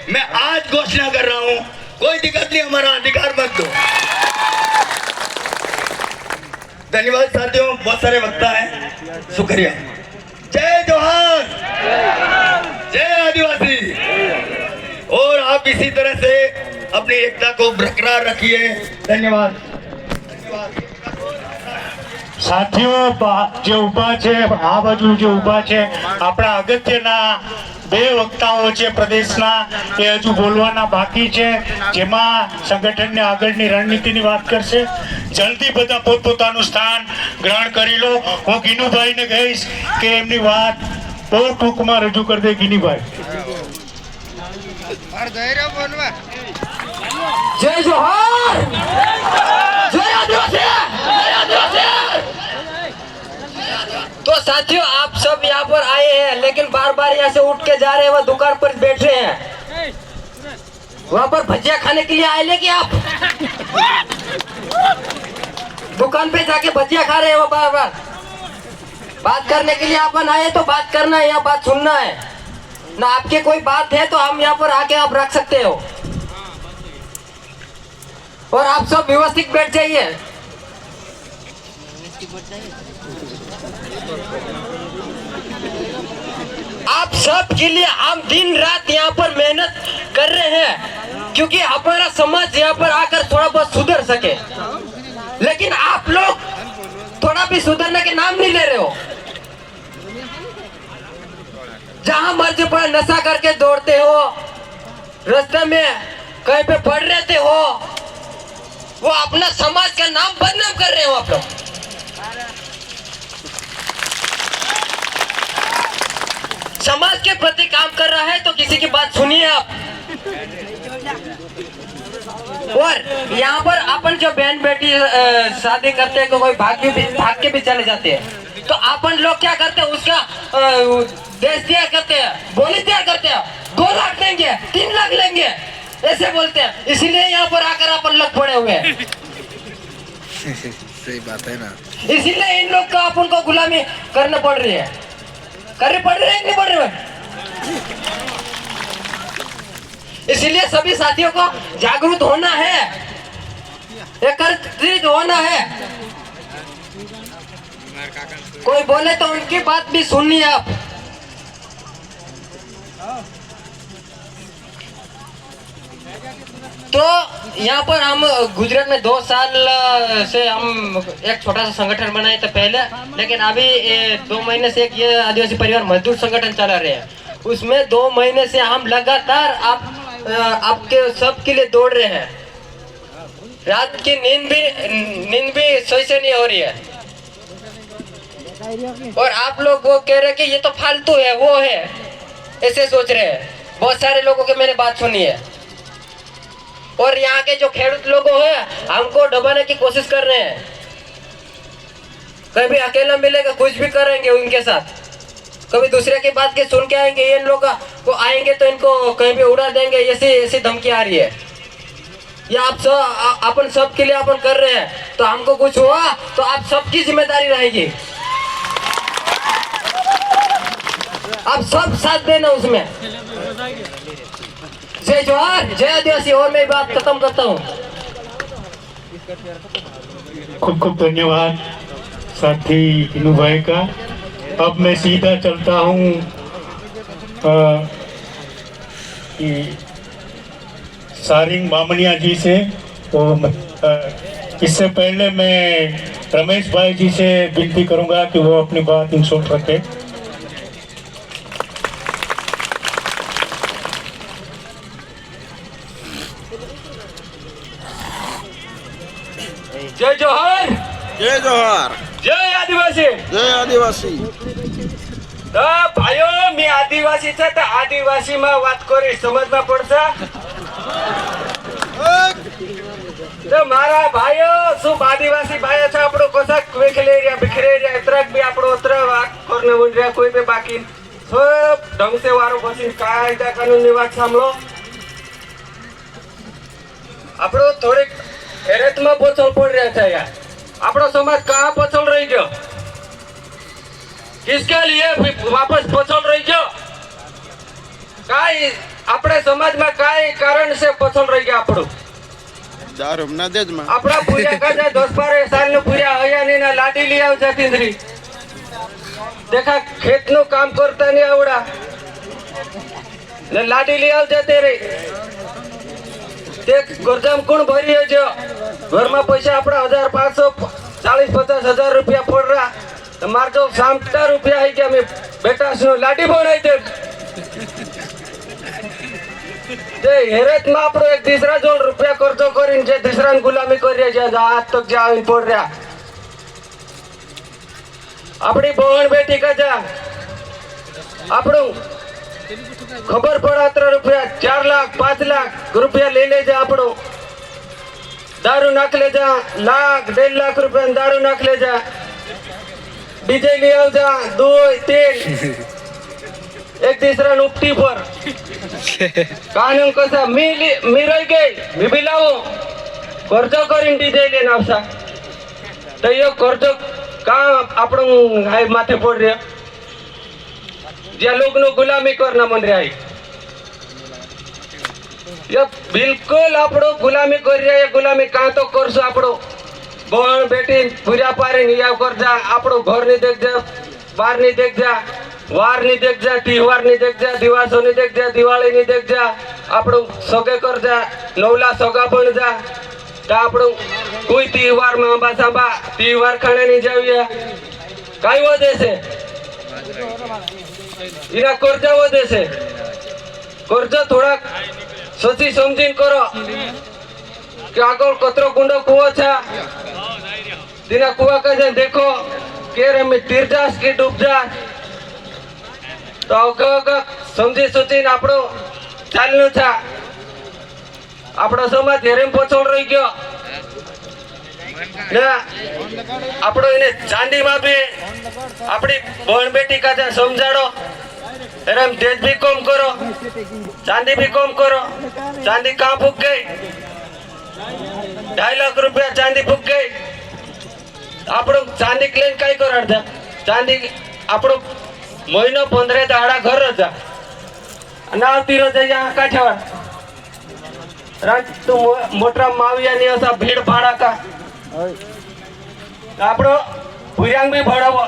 मैं आज घोषणा कर रहा हूँ, कोई दिक्कत नहीं, हमारा अधिकार मत दो। धन्यवाद साथियों, बहुत सारे वक्ता हैं, शुक्रिया। जय जोहार, जय आदिवासी। और आप इसी तरह से अपनी एकता को बरकरार रखिए। धन्यवाद। સાથીઓ જે ઊભા છે આ બાજુ જે ઊભા છે આપણા અગત્યના બે વક્તાઓ છે પ્રદેશના એ હજુ બોલવાના બાકી છે, જેમાં સંગઠનની આગળની રણનીતિની વાત કરશે। જલ્દી બધા પોતપોતાનું સ્થાન ગ્રહણ કરી લો। હું ગીનુભાઈને કહીશ કે એમની વાત બહુ ટૂંકમાં રજૂ કરી દે। ગીનીભાઈ, जय जोहार, जय आदिवासी, जय आदिवासी। तो साथियों, आप सब यहाँ पर आए हैं, लेकिन बार बार यहाँ से उठ के जा रहे हैं, वो दुकान पर बैठे हैं। वहाँ पर भजिया खाने के लिए आए लेकिन आप दुकान पे जाके भजिया खा रहे हैं वो बार बार। बात करने के लिए अपन आए तो बात करना है या बात सुनना है ना। आपके कोई बात है तो हम यहाँ पर आके आप रख सकते हो, और आप सब व्यवस्थित बैठ जाइए। आप सब के लिए हम दिन रात यहाँ पर मेहनत कर रहे हैं, क्योंकि हमारा समाज यहाँ पर आकर थोड़ा बहुत सुधर सके। लेकिन आप लोग थोड़ा भी सुधरने के नाम नहीं ले रहे हो। जहां मर्जी पर नशा करके दौड़ते हो, रास्ते में कहीं पे पड़ रहते हो, वो अपना समाज का नाम बदनाम कर रहे हो आप लोग। समाज के प्रति काम कर रहा है तो किसी की बात सुनिए आप। और यहाँ पर अपन जो बहन बेटी शादी करते हैं, कोई भाग के भी चले जाते हैं, तो अपन लोग क्या करते हैं, उसका देश तैयार करते हैं, बोली तैयार करते हैं। 2 लाख लेंगे, 3 लाख लेंगे, ऐसे बोलते हैं। इसीलिए यहाँ पर आकर अपन लोग पड़े हुए हैं। सही बात है ना। इसीलिए इन लोग का अपन को गुलामी करनी पड़ रही है। करनी पड़ रही है, नहीं पड़ रही है। इसीलिए सभी साथियों को जागरूक होना है, एकत्रित होना है। कोई बोले तो उनकी बात भी सुननी है आप। तो यहाँ पर हम गुजरात में 2 साल से हम एक छोटा सा संगठन बनाए थे पहले, लेकिन अभी 2 महीने से एक ये आदिवासी परिवार मजदूर संगठन चला रहे हैं। उसमें 2 महीने से हम लगातार आपके सब के लिए दौड़ रहे हैं। रात की नींद भी सही से नहीं हो रही है। और आप लोग वो कह रहे हैं कि ये तो फालतू है, वो है, ऐसे सोच रहे हैं। बहुत सारे लोगों की मैंने बात सुनी है, और यहाँ के जो खेडूत लोग हैं हमको दबाने की कोशिश कर रहे हैं। कभी अकेला मिलेगा कुछ भी करेंगे उनके साथ, कभी दूसरे की बात के सुन के आएंगे, इन लोग को आएंगे तो इनको कहीं भी उड़ा देंगे, ऐसी धमकी आ रही है। ये आप सब अपन सब के लिए अपन कर रहे हैं, तो हमको कुछ हुआ तो आप सबकी जिम्मेदारी रहेगी। आप सब साथ देना उसमें। जय जोहार, जय आदिवासी। और मैं बात खत्म करता हूँ। खूब खूब धन्यवाद साथी गीनूभाई का। अब मैं सीधा चलता हूँ सारिंग बामनिया जी से। तो इससे पहले मैं रमेश भाई जी से विनती करूँगा कि वो अपनी बात इन शॉर्ट रखें। जय जोहार, जय जोहार, जय आदिवासी, जय आदिवासी। तो भाइयों, मैं आदिवासी था, तो आदिवासी में बात करी समझना पड़ता। तो मारा भाइयों शुभ आदिवासी भाइयों છે આપણો કોસાક વિખેરી રહ્યા ત્રક બી આપણો ઉતરા વાત કોરને બોલ રહ્યા કોઈ બી બાકી सब ढंग से वारो बसी कायदा कानूनी વાત સાંભળો। આપણો થોડીક હેરતમાં પછળ પડી રહ્યા છે યાર। આપણો સમાજ कहाँ पछल रही गयो? किसके लिए वापस पछल रही गयो? काई આપણે સમાજમાં કાંઈ કારણ છે પછળ રહી ગયા આપણું દારૂ ના દેજ માં આપણા પૂજા કાજા 10-12 સાલનું પૂજા હયાની ના લાડી લઈ આવ જતીન્દ્રી દેખા ખેતનું કામ કરતા નહીં આવડા ને લાડી લઈ આવ જતે રે તે ગરજામ કોણ ભરી છે ઘરમાં પૈસા આપણા 1540-50 રૂપિયા પડરા માર જો 60 રૂપિયા આવી ગયા મેં બેટા શું લાડી ભણાઈ દે તે હેરત માં આપણો એક દીસરા જોડ રૂપિયા ખર્ચો કરીને જે દીસરાની ગુલામી કરી છે આજ તક જે આવીને પડ રહ્યા આપણી બહણ બેટી કજા આપણું ખબર પડે રૂપિયા 4 લાખ 5 લાખ રૂપિયા લઈ લેજે આપણું દારૂ નાખ લેજા 1.5 લાખ રૂપિયા દારૂ નાખ લેજા ડીજે લઈ આવજા 2 3 એક દીસરા ઉપટી પર કાનૂન કસા મી રહી ગઈ મી બિલાવો કરજો કરીને ડીજે લઈને આવશા તો એ કરજો કા આપણું હાઈ માથે પડ રહ્યા જ્યાં લોકોનું ગુલામી કરના મન રહ્યા બિલકુલ આપણો ગુલામી કરી રહ્યા ગુલામી કાં તો કરશો આપણો બહણ બેટી પૂરા પારી નિયાવ કરજા આપણું ઘરની દેખજા બહારની દેખજા વારની દેખજા તહેવારની દેખજા દિવાસોની દેખજા દિવાળીની દેખજા આપણું સગે કરજા નવલા સગા પણ જા તો આપણું કોઈ તહેવારમાં આંબા સાંબા તહેવાર ખાણે નહીં જાવીએ કાંઈ વધે છે એના કરજા વધે છે કરજો થોડાક સોચી સમજીને કરો કે આગળ કતરો કુંડો કુવો છે તેના કુવા કહે દેખો કે રમે તીર જાસ કે ડૂબ જાસ તો અવગ સમજી સોચીને આપણો ચાલનું છે આપણો સમાજ હેરેમ પછોડ રહી ગયો ને આપણો એને ચાંદીમાં બી આપણી બહણ બેટી કાજા સમજાડો એમ તેજ બી કોમ કરો ચાંદી બી કોમ કરો ચાંદી કાં ફૂક ગઈ 2.5 લાખ રૂપિયા ચાંદી ફૂક ગઈ આપણું ચાંદી લઈને કઈ કરો અડધા ચાંદી આપણું મહિનો 15 દાડા ઘર હતા અને આવતી રોજ અહીંયા કાઠિયાવાડ રાત તું મોટા માવિયાની હસા ભીડ ભાડાકા આપણો ભુર્યાંગ બી ભણાવો